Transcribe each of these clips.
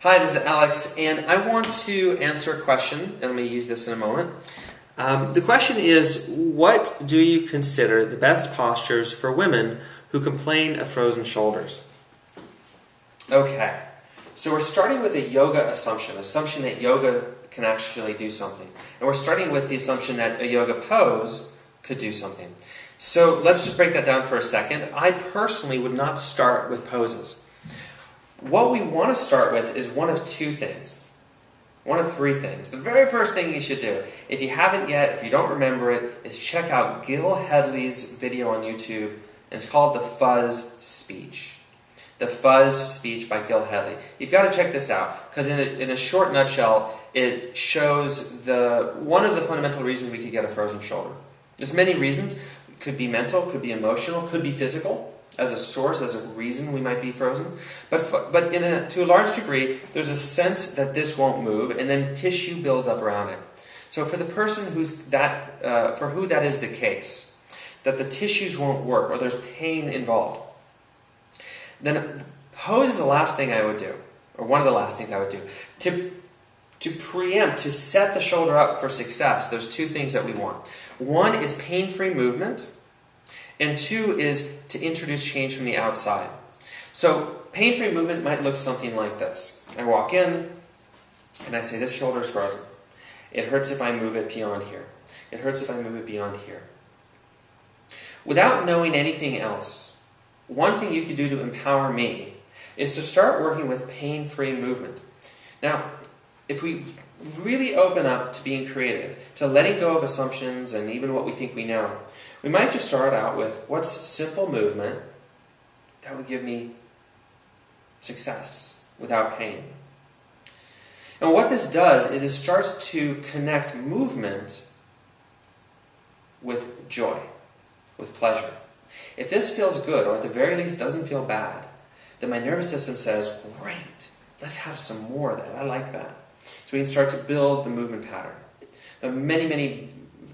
Hi, this is Alex, and I want to answer a question, and I'm going to use this in a moment. The question is, what do you consider the best postures for women who complain of frozen shoulders? Okay, so we're starting with a yoga assumption that yoga can actually do something. And we're starting with the assumption that a yoga pose could do something. So let's just break that down for a second. I personally would not start with poses. What we want to start with is one of two things. One of three things. The very first thing you should do, if you haven't yet, if you don't remember it, is check out Gil Hedley's video on YouTube, and it's called The Fuzz Speech. The Fuzz Speech by Gil Hedley. You've got to check this out, because in a short nutshell, it shows one of the fundamental reasons we could get a frozen shoulder. There's many reasons. It could be mental, could be emotional, could be physical. As a source, as a reason we might be frozen. But to a large degree, there's a sense that this won't move, and then tissue builds up around it. So for the person for who that is the case, that the tissues won't work, or there's pain involved, then pose is the last thing I would do, or one of the last things I would do. To preempt, to set the shoulder up for success, there's two things that we want. One is pain-free movement, and two is to introduce change from the outside. So pain-free movement might look something like this. I walk in, and I say, this shoulder is frozen. It hurts if I move it beyond here. It hurts if I move it beyond here. Without knowing anything else, one thing you could do to empower me is to start working with pain-free movement. Now, if we really open up to being creative, to letting go of assumptions and even what we think we know, we might just start out with what's simple movement that would give me success without pain. And what this does is it starts to connect movement with joy, with pleasure. If this feels good, or at the very least doesn't feel bad, then my nervous system says, great, let's have some more of that. I like that. So we can start to build the movement pattern. There are many, many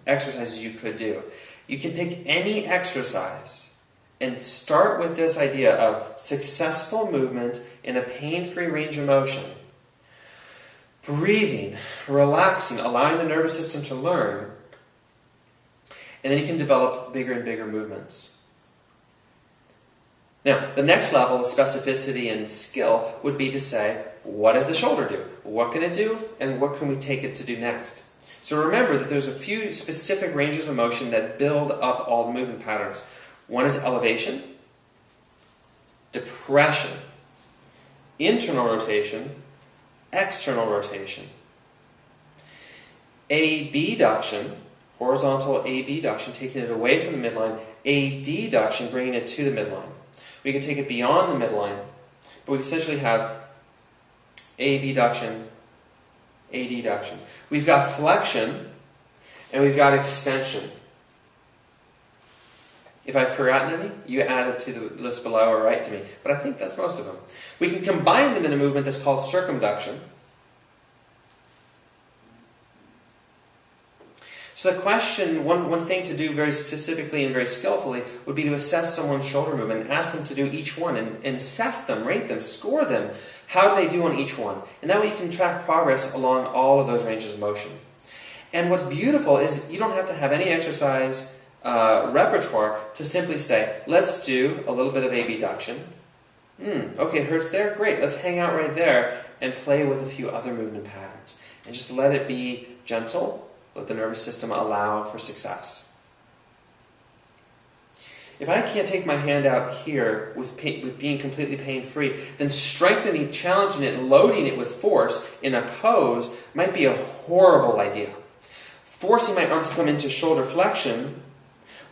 exercises you could do. You can pick any exercise and start with this idea of successful movement in a pain-free range of motion. Breathing, relaxing, allowing the nervous system to learn. And then you can develop bigger and bigger movements. Now, the next level of specificity and skill would be to say, what does the shoulder do? What can it do? And what can we take it to do next? So remember that there's a few specific ranges of motion that build up all the movement patterns. One is elevation, depression, internal rotation, external rotation. abduction, horizontal abduction, taking it away from the midline, adduction, bringing it to the midline. We can take it beyond the midline, but we essentially have abduction, adduction. We've got flexion, and we've got extension. If I've forgotten any, you add it to the list below or write to me. But I think that's most of them. We can combine them in a movement that's called circumduction. So the question, one thing to do very specifically and very skillfully would be to assess someone's shoulder movement and ask them to do each one and assess them, rate them, score them. How do they do on each one? And that way you can track progress along all of those ranges of motion. And what's beautiful is you don't have to have any exercise repertoire to simply say, let's do a little bit of abduction. Okay, it hurts there? Great, let's hang out right there and play with a few other movement patterns. And just let it be gentle. Let the nervous system allow for success. If I can't take my hand out here with being completely pain-free, then strengthening, challenging it, and loading it with force in a pose might be a horrible idea. Forcing my arm to come into shoulder flexion,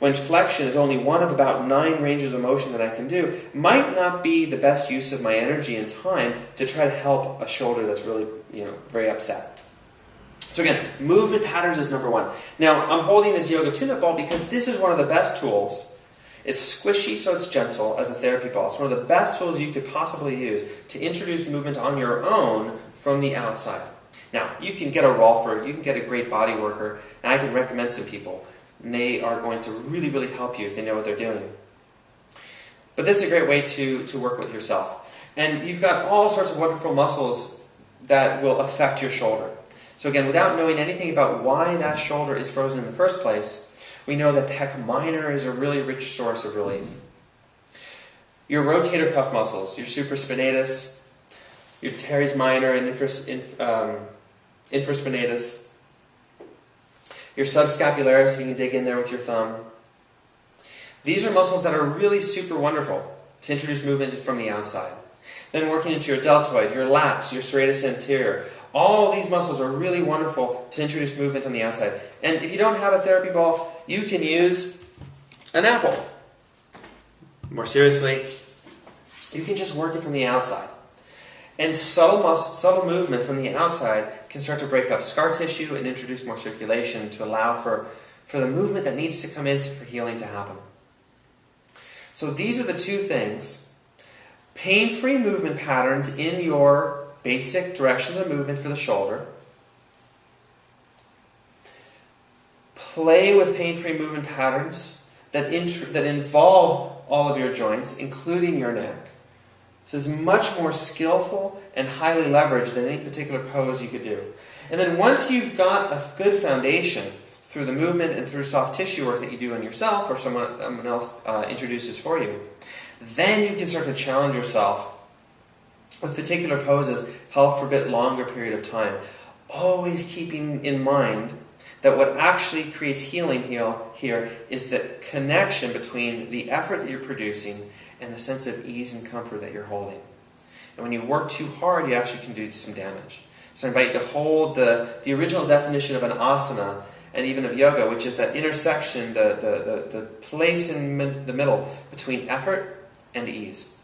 when flexion is only one of about 9 ranges of motion that I can do, might not be the best use of my energy and time to try to help a shoulder that's really, very upset. So again, movement patterns is number one. Now, I'm holding this yoga tune-up ball because this is one of the best tools. It's squishy, so it's gentle as a therapy ball. It's one of the best tools you could possibly use to introduce movement on your own from the outside. Now, you can get a rolfer, you can get a great body worker, and I can recommend some people. And they are going to really, really help you if they know what they're doing. But this is a great way to work with yourself. And you've got all sorts of wonderful muscles that will affect your shoulder. So again, without knowing anything about why that shoulder is frozen in the first place, we know that pec minor is a really rich source of relief. Your rotator cuff muscles, your supraspinatus, your teres minor and infraspinatus, your subscapularis, you can dig in there with your thumb. These are muscles that are really super wonderful to introduce movement from the outside. Then working into your deltoid, your lats, your serratus anterior. All these muscles are really wonderful to introduce movement on the outside. And if you don't have a therapy ball, you can use an apple. More seriously, you can just work it from the outside. And subtle movement from the outside can start to break up scar tissue and introduce more circulation to allow for the movement that needs to come in for healing to happen. So these are the two things. Pain-free movement patterns in your basic directions of movement for the shoulder. Play with pain-free movement patterns that involve all of your joints, including your neck. This is much more skillful and highly leveraged than any particular pose you could do. And then once you've got a good foundation through the movement and through soft tissue work that you do on yourself or someone else introduces for you, then you can start to challenge yourself with particular poses held for a bit longer period of time. Always keeping in mind that what actually creates healing here is the connection between the effort that you're producing and the sense of ease and comfort that you're holding. And when you work too hard, you actually can do some damage. So I invite you to hold the original definition of an asana and even of yoga, which is that intersection, the place in the middle between effort and ease.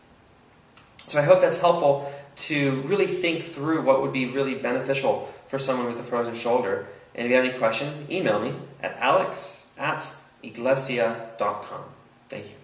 So I hope that's helpful to really think through what would be really beneficial for someone with a frozen shoulder. And if you have any questions, email me at alex@iglesia.com. Thank you.